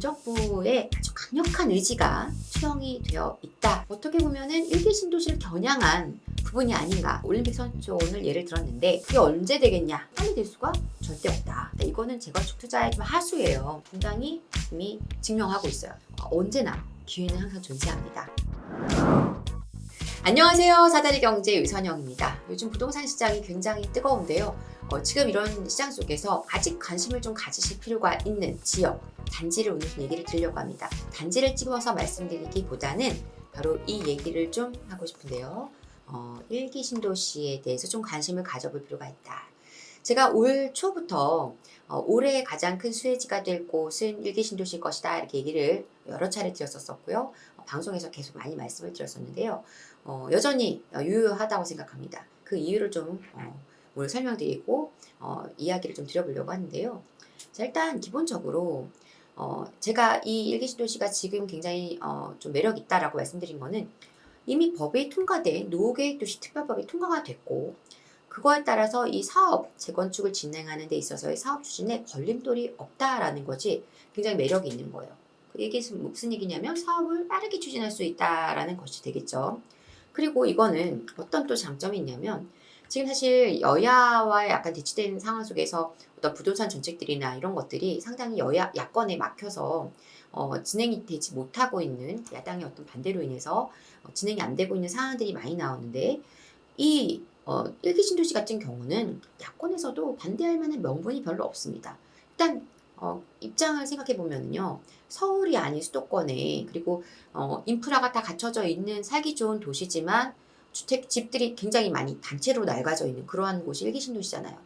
윤정부의 아주 강력한 의지가 투영이 되어 있다. 어떻게 보면은 일기 신도시를 겨냥한 부분이 아닌가. 올림픽 선수촌을 예를 들었는데 그게 언제 되겠냐? 빨리 될 수가 절대 없다. 이거는 재건축 투자의 좀 하수예요. 분당이 이미 증명하고 있어요. 언제나 기회는 항상 존재합니다. 안녕하세요. 사다리 경제 유선영입니다. 요즘 부동산 시장이 굉장히 뜨거운데요. 지금 이런 시장 속에서 아직 관심을 좀 가지실 필요가 있는 지역, 단지를 오늘 좀 얘기를 드리려고 합니다. 단지를 찍어서 말씀드리기보다는 바로 이 얘기를 좀 하고 싶은데요. 일기 신도시에 대해서 좀 관심을 가져볼 필요가 있다. 제가 올 초부터 올해 가장 큰 수혜지가 될 곳은 일기 신도시일 것이다 이렇게 얘기를 여러 차례 드렸었고요. 방송에서 계속 많이 말씀을 드렸었는데요. 여전히 유효하다고 생각합니다. 그 이유를 좀 오늘 설명드리고 이야기를 좀 드려보려고 하는데요. 자, 일단 기본적으로 제가 이 일기 신도시가 지금 굉장히 좀 매력 있다라고 말씀드린 거는 이미 법이 통과된 노후계획도시 특별법이 통과가 됐고 그거에 따라서 이 사업 재건축을 진행하는 데 있어서의 사업 추진에 걸림돌이 없다라는 것이 굉장히 매력이 있는 거예요. 이게 무슨 얘기냐면 사업을 빠르게 추진할 수 있다라는 것이 되겠죠. 그리고 이거는 어떤 또 장점이 있냐면 지금 사실 여야와 약간 대치된 상황 속에서 어떤 부동산 정책들이나 이런 것들이 상당히 야권에 막혀서 진행이 되지 못하고 있는 야당의 어떤 반대로 인해서 진행이 안 되고 있는 상황들이 많이 나오는데 이 일기 신도시 같은 경우는 야권에서도 반대할 만한 명분이 별로 없습니다. 일단 입장을 생각해 보면요. 서울이 아닌 수도권에 그리고 인프라가 다 갖춰져 있는 살기 좋은 도시지만 집들이 굉장히 많이 단체로 낡아져 있는 그러한 곳이 일기 신도시잖아요.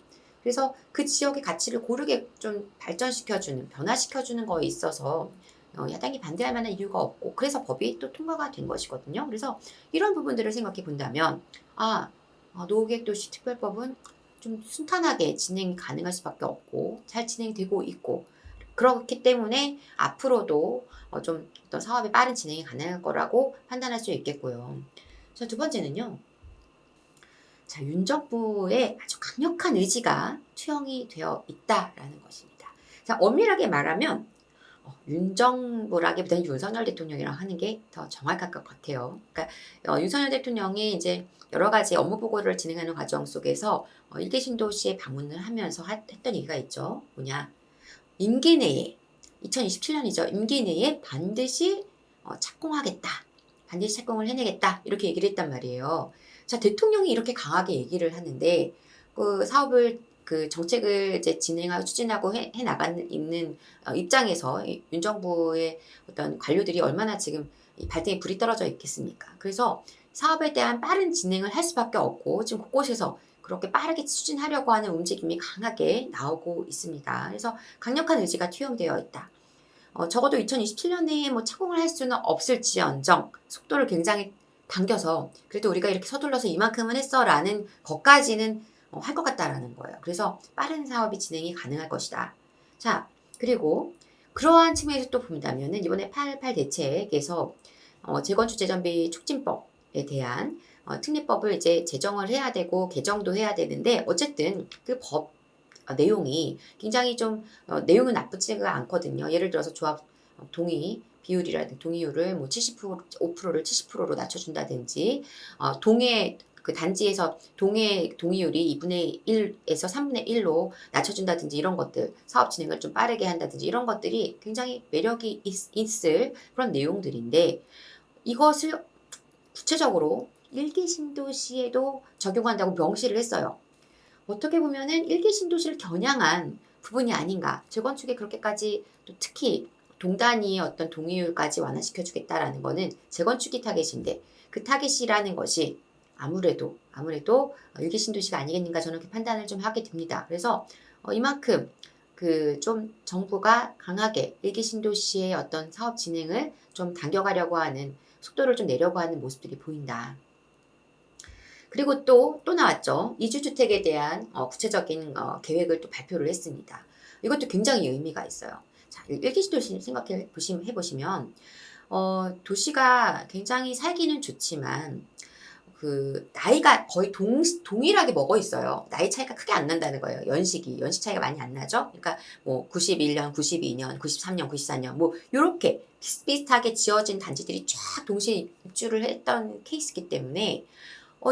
그래서 그 지역의 가치를 고르게 좀 발전시켜주는, 변화시켜주는 거에 있어서 야당이 반대할 만한 이유가 없고 그래서 법이 또 통과가 된 것이거든요. 그래서 이런 부분들을 생각해 본다면 노후계획도시 특별법은 좀 순탄하게 진행이 가능할 수밖에 없고 잘 진행되고 있고 그렇기 때문에 앞으로도 좀 어떤 사업의 빠른 진행이 가능할 거라고 판단할 수 있겠고요. 자, 두 번째는요. 자, 윤 정부의 아주 강력한 의지가 투영이 되어 있다라는 것입니다. 자, 엄밀하게 말하면 윤 정부라기보다는 윤석열 대통령이라고 하는 게 더 정확할 것 같아요. 그러니까 윤석열 대통령이 이제 여러 가지 업무 보고를 진행하는 과정 속에서 일기 신도시에 방문을 하면서 했던 얘기가 있죠. 뭐냐? 임기 내에 2027년이죠. 임기 내에 반드시 착공하겠다. 반드시 착공을 해내겠다. 이렇게 얘기를 했단 말이에요. 자, 대통령이 이렇게 강하게 얘기를 하는데 그 사업을 그 정책을 이제 진행하고 추진하고 해 나가는 있는 입장에서 윤 정부의 어떤 관료들이 얼마나 지금 발등에 불이 떨어져 있겠습니까? 그래서 사업에 대한 빠른 진행을 할 수밖에 없고 지금 곳곳에서 그렇게 빠르게 추진하려고 하는 움직임이 강하게 나오고 있습니다. 그래서 강력한 의지가 투영되어 있다. 적어도 2027년에 뭐 착공을 할 수는 없을지언정 속도를 굉장히 당겨서 그래도 우리가 이렇게 서둘러서 이만큼은 했어라는 것까지는 할 것 같다라는 거예요. 그래서 빠른 사업이 진행이 가능할 것이다. 자, 그리고 그러한 측면에서 또 본다면은 이번에 8.18 대책에서 재건축 재정비 촉진법에 대한 특례법을 이제 제정을 해야 되고 개정도 해야 되는데 어쨌든 그 법 내용이 굉장히 좀 내용은 나쁘지가 않거든요. 예를 들어서 조합 동의 비율이라든지 동의율을 뭐 70% 5%를 70%로 낮춰준다든지 동해 그 단지에서 동의율이 2분의 1에서 3분의 1로 낮춰준다든지 이런 것들 사업 진행을 좀 빠르게 한다든지 이런 것들이 굉장히 매력이 있을 그런 내용들인데 이것을 구체적으로 일기 신도시에도 적용한다고 명시를 했어요. 어떻게 보면은 일기 신도시를 겨냥한 부분이 아닌가. 재건축에 그렇게까지 또 특히 동단위의 어떤 동의율까지 완화시켜주겠다라는 거는 재건축이 타겟인데 그 타겟이라는 것이 아무래도 일기 신도시가 아니겠는가 저는 그렇게 판단을 좀 하게 됩니다. 그래서 이만큼 그 좀 정부가 강하게 일기 신도시의 어떤 사업 진행을 좀 당겨가려고 하는 속도를 좀 내려고 하는 모습들이 보인다. 그리고 또 나왔죠. 이주주택에 대한 구체적인 계획을 또 발표를 했습니다. 이것도 굉장히 의미가 있어요. 자, 일기신도시 해보시면 도시가 굉장히 살기는 좋지만 그 나이가 거의 동일하게 먹어 있어요. 나이 차이가 크게 안 난다는 거예요. 연식 차이가 많이 안 나죠. 그러니까 뭐 91년, 92년, 93년, 94년 뭐 요렇게 비슷비슷하게 지어진 단지들이 쫙 동시에 입주를 했던 케이스이기 때문에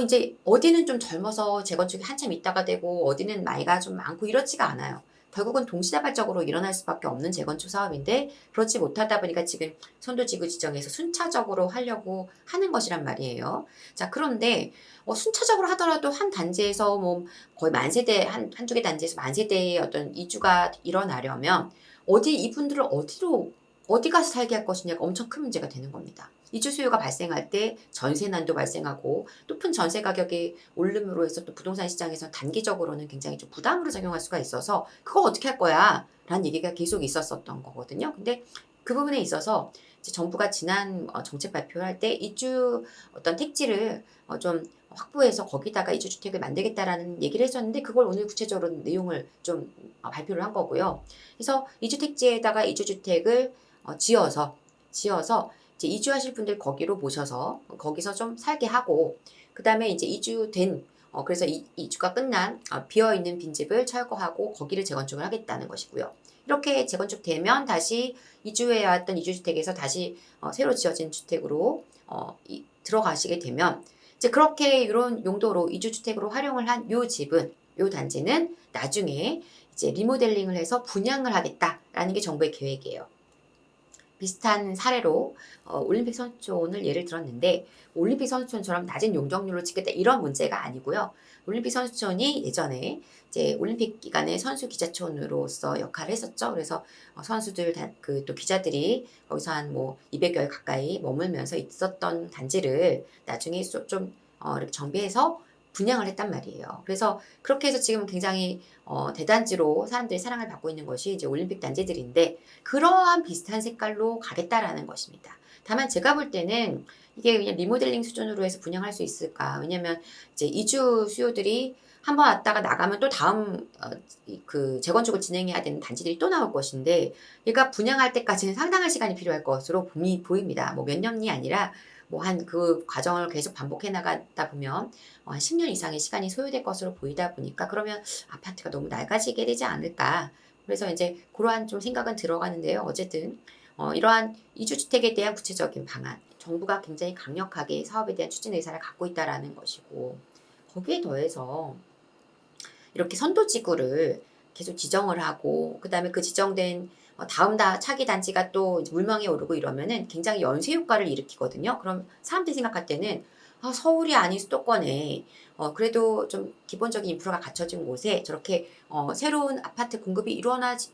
이제 어디는 좀 젊어서 재건축이 한참 있다가 되고 어디는 나이가 좀 많고 이렇지가 않아요. 결국은 동시다발적으로 일어날 수밖에 없는 재건축 사업인데 그렇지 못하다 보니까 지금 선도지구 지정에서 순차적으로 하려고 하는 것이란 말이에요. 자, 그런데 순차적으로 하더라도 한 단지에서 뭐 거의 만세대 한두 개 단지에서 만세대의 어떤 이주가 일어나려면 이분들을 어디 가서 살게 할 것이냐가 엄청 큰 문제가 되는 겁니다. 이주 수요가 발생할 때 전세난도 발생하고 높은 전세 가격이 오름으로 해서 또 부동산 시장에서 단기적으로는 굉장히 좀 부담으로 작용할 수가 있어서 그거 어떻게 할 거야? 라는 얘기가 계속 있었었던 거거든요. 근데 그 부분에 있어서 이제 정부가 지난 정책 발표를 할 때 이주 어떤 택지를 좀 확보해서 거기다가 이주주택을 만들겠다라는 얘기를 했었는데 그걸 오늘 구체적으로 내용을 좀 발표를 한 거고요. 그래서 이주택지에다가 이주주택을 지어서 이제 이주하실 분들 거기로 모셔서 거기서 좀 살게 하고 그다음에 이제 이주된 그래서 이주가 끝난 비어 있는 빈집을 철거하고 거기를 재건축을 하겠다는 것이고요. 이렇게 재건축되면 다시 이주해 왔던 이주주택에서 다시 새로 지어진 주택으로 들어가시게 되면 이제 그렇게 이런 용도로 이주주택으로 활용을 한 요 집은 요 단지는 나중에 이제 리모델링을 해서 분양을 하겠다라는 게 정부의 계획이에요. 비슷한 사례로 올림픽 선수촌을 예를 들었는데 올림픽 선수촌처럼 낮은 용적률로 짓겠다 이런 문제가 아니고요. 올림픽 선수촌이 예전에 이제 올림픽 기간에 선수 기자촌으로서 역할을 했었죠. 그래서 선수들 또 기자들이 거기서 한 뭐 200여일 가까이 머물면서 있었던 단지를 나중에 좀 이렇게 정비해서 분양을 했단 말이에요. 그래서 그렇게 해서 지금 굉장히 대단지로 사람들이 사랑을 받고 있는 것이 이제 올림픽 단지들인데 그러한 비슷한 색깔로 가겠다라는 것입니다. 다만 제가 볼 때는 이게 그냥 리모델링 수준으로 해서 분양할 수 있을까? 왜냐면 이제 이주 수요들이 한번 왔다가 나가면 또 다음 그 재건축을 진행해야 되는 단지들이 또 나올 것인데 얘가 분양할 때까지는 상당한 시간이 필요할 것으로 보입니다. 뭐 몇 년이 아니라 뭐 한 그 과정을 계속 반복해 나가다 보면 한 10년 이상의 시간이 소요될 것으로 보이다 보니까 그러면 아파트가 너무 낡아지게 되지 않을까. 그래서 이제 그러한 좀 생각은 들어가는데요. 어쨌든 이러한 이주주택에 대한 구체적인 방안, 정부가 굉장히 강력하게 사업에 대한 추진 의사를 갖고 있다라는 것이고 거기에 더해서 이렇게 선도지구를 계속 지정을 하고 그다음에 그 지정된 다음 차기 단지가 또 물망에 오르고 이러면은 굉장히 연쇄 효과를 일으키거든요. 그럼 사람들이 생각할 때는 서울이 아닌 수도권에 그래도 좀 기본적인 인프라가 갖춰진 곳에 저렇게 새로운 아파트 공급이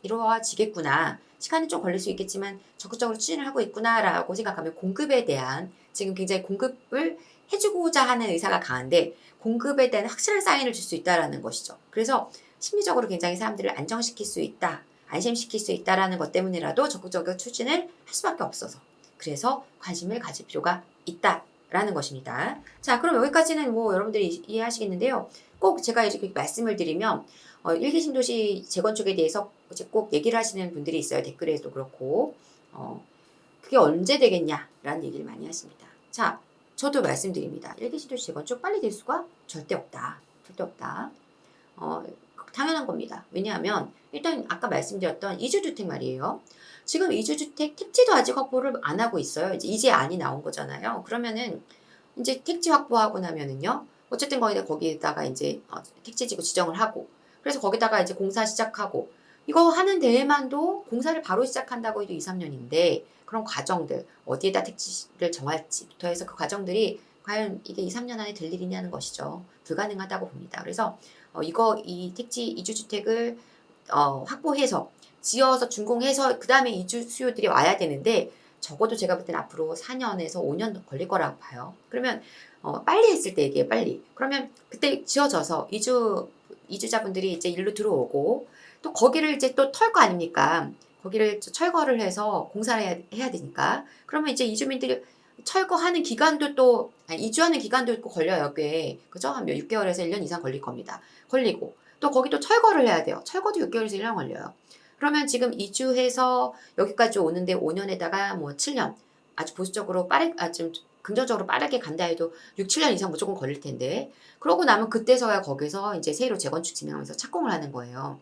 이루어지겠구나. 시간이 좀 걸릴 수 있겠지만 적극적으로 추진을 하고 있구나라고 생각하면 공급에 대한 지금 굉장히 공급을 해주고자 하는 의사가 강한데 공급에 대한 확실한 사인을 줄 수 있다라는 것이죠. 그래서 심리적으로 굉장히 사람들을 안정시킬 수 있다, 안심시킬 수 있다라는 것 때문이라도 적극적으로 추진을 할 수밖에 없어서 그래서 관심을 가질 필요가 있다라는 것입니다. 자, 그럼 여기까지는 뭐 여러분들이 이해하시겠는데요. 꼭 제가 이렇게 말씀을 드리면 일기 신도시 재건축에 대해서 이제 꼭 얘기를 하시는 분들이 있어요. 댓글에도 그렇고 그게 언제 되겠냐라는 얘기를 많이 하십니다. 자, 저도 말씀드립니다. 일기 신도시 재건축 빨리 될 수가 절대 없다. 절대 없다. 당연한 겁니다. 왜냐하면 일단 아까 말씀드렸던 이주주택 말이에요. 지금 이주주택 택지도 아직 확보를 안 하고 있어요. 이제 안이 나온 거잖아요. 그러면은 이제 택지 확보하고 나면은요. 어쨌든 거기에다가 이제 택지지구 지정을 하고 그래서 거기다가 이제 공사 시작하고 이거 하는 데에만도 공사를 바로 시작한다고 해도 2, 3년인데 그런 과정들 어디에다 택지를 정할지부터 해서 그 과정들이 과연 이게 2, 3년 안에 될 일이냐는 것이죠. 불가능하다고 봅니다. 그래서 이 택지 이주주택을 확보해서 지어서 준공해서 그 다음에 이주 수요들이 와야 되는데 적어도 제가 볼 때는 앞으로 4년에서 5년 걸릴 거라고 봐요. 그러면 빨리 했을 때 얘기해요. 빨리. 그러면 그때 지어져서 이주자분들이 이제 일로 들어오고 또 거기를 이제 또 털 거 아닙니까? 거기를 철거를 해서 공사를 해야 되니까. 그러면 이제 이주민들이 철거하는 기간도 이주하는 기간도 있고 걸려요, 꽤. 그죠? 한 6개월에서 1년 이상 걸릴 겁니다. 걸리고. 또 거기 또 철거를 해야 돼요. 철거도 6개월에서 1년 걸려요. 그러면 지금 이주해서 여기까지 오는데 5년에다가 뭐 7년, 아주 보수적으로 좀 긍정적으로 빠르게 간다 해도 6, 7년 이상 무조건 걸릴 텐데, 그러고 나면 그때서야 거기서 이제 새로 재건축 진행하면서 착공을 하는 거예요.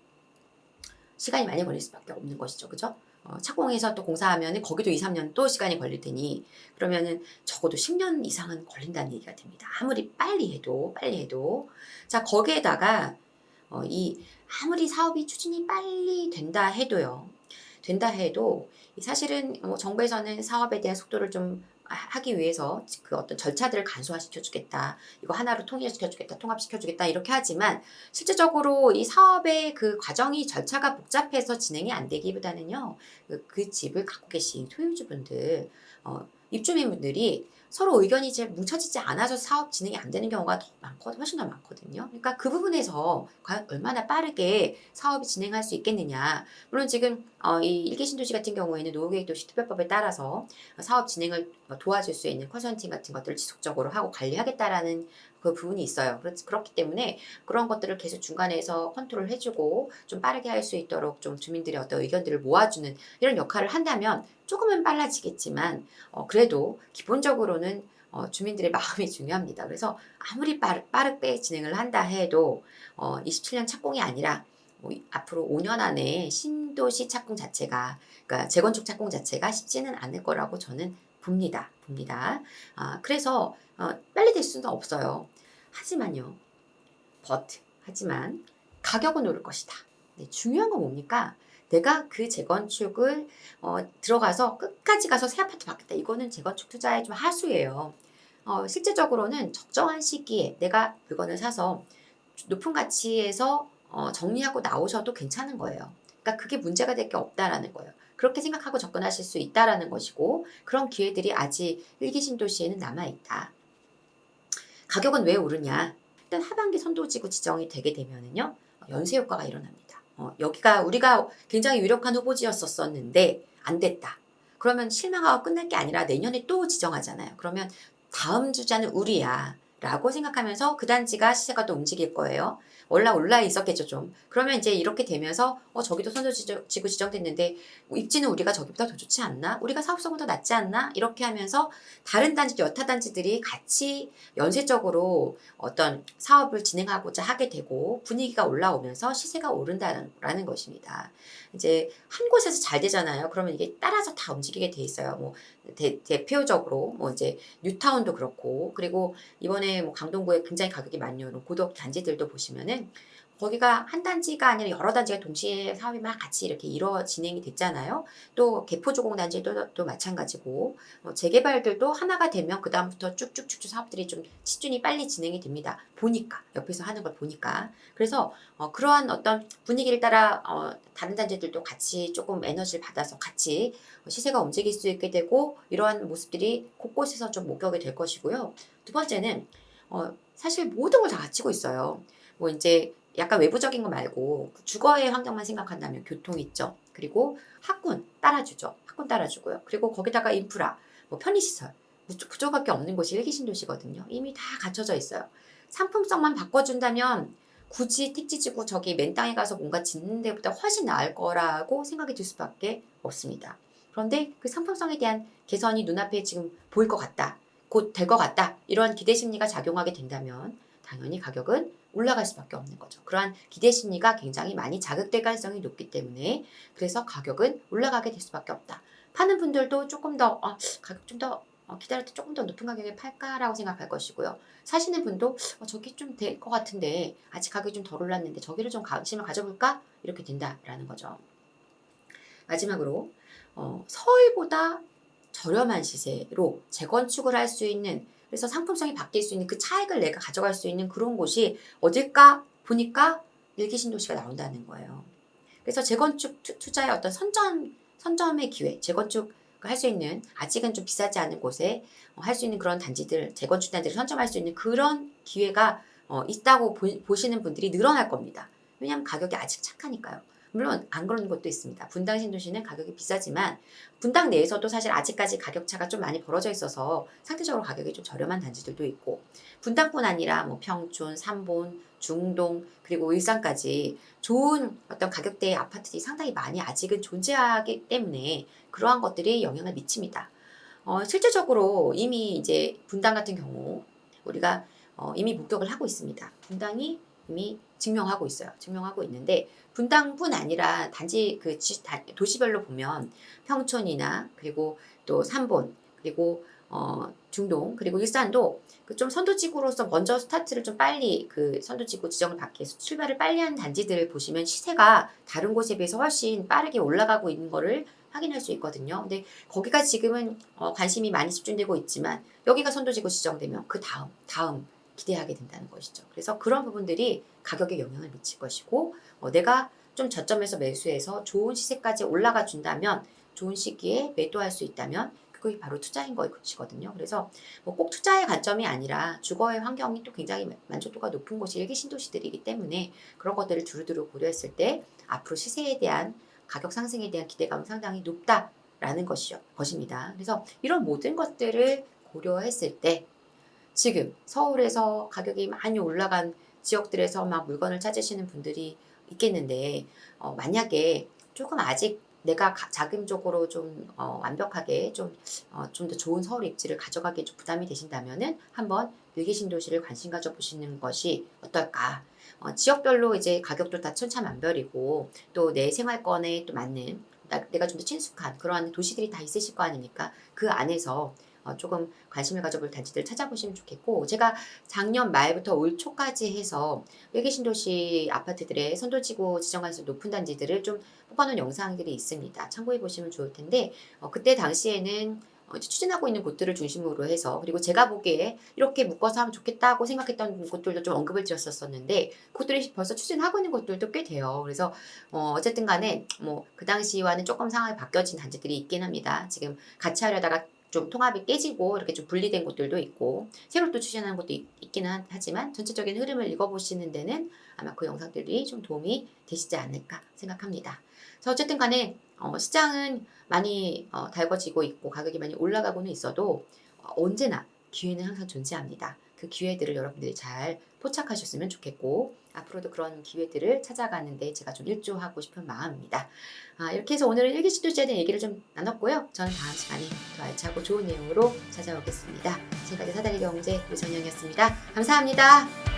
시간이 많이 걸릴 수밖에 없는 것이죠. 그죠? 착공해서 또 공사하면은 거기도 2, 3년 또 시간이 걸릴 테니, 그러면은 적어도 10년 이상은 걸린다는 얘기가 됩니다. 아무리 빨리 해도, 빨리 해도. 자, 거기에다가, 이, 아무리 사업이 추진이 빨리 된다 해도, 사실은 정부에서는 사업에 대한 속도를 좀 하기 위해서 그 어떤 절차들을 간소화시켜 주겠다, 이거 하나로 통일시켜 주겠다, 통합시켜 주겠다, 이렇게 하지만 실질적으로 이 사업의 그 과정이 절차가 복잡해서 진행이 안 되기보다는요, 그 집을 갖고 계신 소유주분들, 입주민분들이 서로 의견이 잘 뭉쳐지지 않아서 사업 진행이 안 되는 경우가 훨씬 더 많거든요. 그러니까 그 부분에서 과연 얼마나 빠르게 사업이 진행할 수 있겠느냐. 물론 지금 이 일기 신도시 같은 경우에는 노후계획도시 특별법에 따라서 사업 진행을 도와줄 수 있는 컨설팅 같은 것들을 지속적으로 하고 관리하겠다라는 그 부분이 있어요. 그렇기 때문에 그런 것들을 계속 중간에서 컨트롤 해주고 좀 빠르게 할 수 있도록 좀 주민들의 어떤 의견들을 모아주는 이런 역할을 한다면 조금은 빨라지겠지만, 그래도 기본적으로는 주민들의 마음이 중요합니다. 그래서 아무리 빠르게 진행을 한다 해도 27년 착공이 아니라 앞으로 5년 안에 신도시 착공 자체가, 그러니까 재건축 착공 자체가 쉽지는 않을 거라고 저는 봅니다. 그래서 빨리 될 수는 없어요. 하지만요, 하지만 가격은 오를 것이다. 네, 중요한 건 뭡니까? 내가 그 재건축을 들어가서 끝까지 가서 새 아파트 받겠다. 이거는 재건축 투자의 좀 하수예요. 실제적으로는 적정한 시기에 내가 물건을 사서 높은 가치에서 정리하고 나오셔도 괜찮은 거예요. 그러니까 그게 문제가 될 게 없다라는 거예요. 그렇게 생각하고 접근하실 수 있다라는 것이고, 그런 기회들이 아직 일기 신도시에는 남아있다. 가격은 왜 오르냐? 일단 하반기 선도지구 지정이 되게 되면은요, 연쇄 효과가 일어납니다. 여기가 우리가 굉장히 유력한 후보지였었는데 안 됐다. 그러면 실망하고 끝날 게 아니라 내년에 또 지정하잖아요. 그러면 다음 주자는 우리야 라고 생각하면서 그 단지가 시세가 또 움직일 거예요. 올라 있었겠죠, 좀. 그러면 이제 이렇게 되면서 저기도 선도지구 지정됐는데 입지는 우리가 저기보다 더 좋지 않나? 우리가 사업성은 더 낫지 않나? 이렇게 하면서 다른 단지, 여타 단지들이 같이 연쇄적으로 어떤 사업을 진행하고자 하게 되고 분위기가 올라오면서 시세가 오른다는 것입니다. 이제 한 곳에서 잘 되잖아요. 그러면 이게 따라서 다 움직이게 돼 있어요. 뭐 대표적으로 뭐 이제 뉴타운도 그렇고, 그리고 이번에 뭐 강동구에 굉장히 가격이 많이 오른 고덕 단지들도 보시면은 거기가 한 단지가 아니라 여러 단지가 동시에 사업이 막 같이 이렇게 진행이 됐잖아요. 또 개포주공 단지도 또 마찬가지고, 재개발들도 하나가 되면 그 다음부터 쭉쭉쭉쭉 사업들이 좀 시준이 빨리 진행이 됩니다. 보니까 옆에서 하는 걸 보니까. 그래서 그러한 어떤 분위기를 따라 다른 단지들도 같이 조금 에너지를 받아서 같이 시세가 움직일 수 있게 되고, 이러한 모습들이 곳곳에서 좀 목격이 될 것이고요. 두 번째는 사실 모든 걸 다 갖추고 있어요. 뭐 이제 약간 외부적인 거 말고 주거의 환경만 생각한다면 교통 있죠. 그리고 학군 따라주죠. 학군 따라주고요. 그리고 거기다가 인프라, 뭐 편의시설, 그저밖에 없는 곳이 일기 신도시거든요. 이미 다 갖춰져 있어요. 상품성만 바꿔준다면 굳이 택지지구 저기 맨 땅에 가서 뭔가 짓는 데보다 훨씬 나을 거라고 생각이 들 수밖에 없습니다. 그런데 그 상품성에 대한 개선이 눈앞에 지금 보일 것 같다. 곧 될 것 같다. 이러한 기대 심리가 작용하게 된다면 당연히 가격은 올라갈 수밖에 없는 거죠. 그러한 기대 심리가 굉장히 많이 자극될 가능성이 높기 때문에, 그래서 가격은 올라가게 될 수밖에 없다. 파는 분들도 조금 더 가격 좀 더 기다릴 때 조금 더 높은 가격에 팔까라고 생각할 것이고요. 사시는 분도 저기 좀 될 것 같은데 아직 가격이 좀 덜 올랐는데 저기를 좀 관심을 가져볼까? 이렇게 된다라는 거죠. 마지막으로 서울보다 저렴한 시세로 재건축을 할 수 있는, 그래서 상품성이 바뀔 수 있는 그 차익을 내가 가져갈 수 있는 그런 곳이 어딜까 보니까 일기 신도시가 나온다는 거예요. 그래서 재건축 투자의 어떤 선점의 기회, 재건축 할 수 있는, 아직은 좀 비싸지 않은 곳에 할 수 있는 그런 단지들, 재건축 단지를 선점할 수 있는 그런 기회가 있다고 보시는 분들이 늘어날 겁니다. 왜냐하면 가격이 아직 착하니까요. 물론 안 그런 것도 있습니다. 분당 신도시는 가격이 비싸지만 분당 내에서도 사실 아직까지 가격차가 좀 많이 벌어져 있어서 상대적으로 가격이 좀 저렴한 단지들도 있고, 분당뿐 아니라 뭐 평촌, 삼본, 중동, 그리고 일산까지 좋은 어떤 가격대의 아파트들이 상당히 많이 아직은 존재하기 때문에 그러한 것들이 영향을 미칩니다. 실질적으로 이미 이제 분당 같은 경우 우리가 이미 목격을 하고 있습니다. 분당이 이미 증명하고 있어요. 증명하고 있는데 분당뿐 아니라 단지 그 도시별로 보면 평촌이나 그리고 또 삼본 그리고 중동 그리고 일산도 그 좀 선도지구로서 먼저 스타트를 좀 빨리 그 선도지구 지정을 받기 위해서 출발을 빨리 한 단지들을 보시면 시세가 다른 곳에 비해서 훨씬 빠르게 올라가고 있는 거를 확인할 수 있거든요. 근데 거기가 지금은 관심이 많이 집중되고 있지만 여기가 선도지구 지정되면 그 다음 기대하게 된다는 것이죠. 그래서 그런 부분들이 가격에 영향을 미칠 것이고 내가 좀 저점에서 매수해서 좋은 시세까지 올라가 준다면 좋은 시기에 매도할 수 있다면 그게 바로 투자인 것이거든요. 그래서 뭐 꼭 투자의 관점이 아니라 주거의 환경이 또 굉장히 만족도가 높은 곳이 일기 신도시들이기 때문에 그런 것들을 두루두루 고려했을 때 앞으로 시세에 대한 가격 상승에 대한 기대감은 상당히 높다라는 것입니다. 그래서 이런 모든 것들을 고려했을 때 지금 서울에서 가격이 많이 올라간 지역들에서 막 물건을 찾으시는 분들이 있겠는데 만약에 조금 아직 내가 자금적으로 좀 완벽하게 좀 더 좋은 서울 입지를 가져가기에 좀 부담이 되신다면은 한번 일기 신도시를 관심 가져보시는 것이 어떨까? 지역별로 이제 가격도 다 천차만별이고 또 내 생활권에 또 맞는 내가 좀 더 친숙한 그러한 도시들이 다 있으실 거 아닙니까? 그 안에서 조금 관심을 가져볼 단지들 찾아보시면 좋겠고 제가 작년 말부터 올 초까지 해서 일기 신도시 아파트들의 선도지구 지정관수 높은 단지들을 좀 뽑아놓은 영상들이 있습니다. 참고해 보시면 좋을 텐데 그때 당시에는 이제 추진하고 있는 곳들을 중심으로 해서 그리고 제가 보기에 이렇게 묶어서 하면 좋겠다고 생각했던 곳들도 좀 언급을 드렸었는데 그것들이 벌써 추진하고 있는 곳들도 꽤 돼요. 그래서 어쨌든 간에 뭐 그 당시와는 조금 상황이 바뀌어진 단지들이 있긴 합니다. 지금 같이 하려다가 좀 통합이 깨지고 이렇게 좀 분리된 곳들도 있고 새로 또 추진하는 것도 있기는 하지만 전체적인 흐름을 읽어보시는 데는 아마 그 영상들이 좀 도움이 되시지 않을까 생각합니다. 그래서 어쨌든 간에 시장은 많이 달궈지고 있고 가격이 많이 올라가고는 있어도 언제나 기회는 항상 존재합니다. 그 기회들을 여러분들이 잘 포착하셨으면 좋겠고 앞으로도 그런 기회들을 찾아가는데 제가 좀 일조하고 싶은 마음입니다. 이렇게 해서 오늘은 일기신도시에 대한 얘기를 좀 나눴고요. 저는 다음 시간에 더 알차고 좋은 내용으로 찾아오겠습니다. 지금까지 사다리 경제 유선영이었습니다. 감사합니다.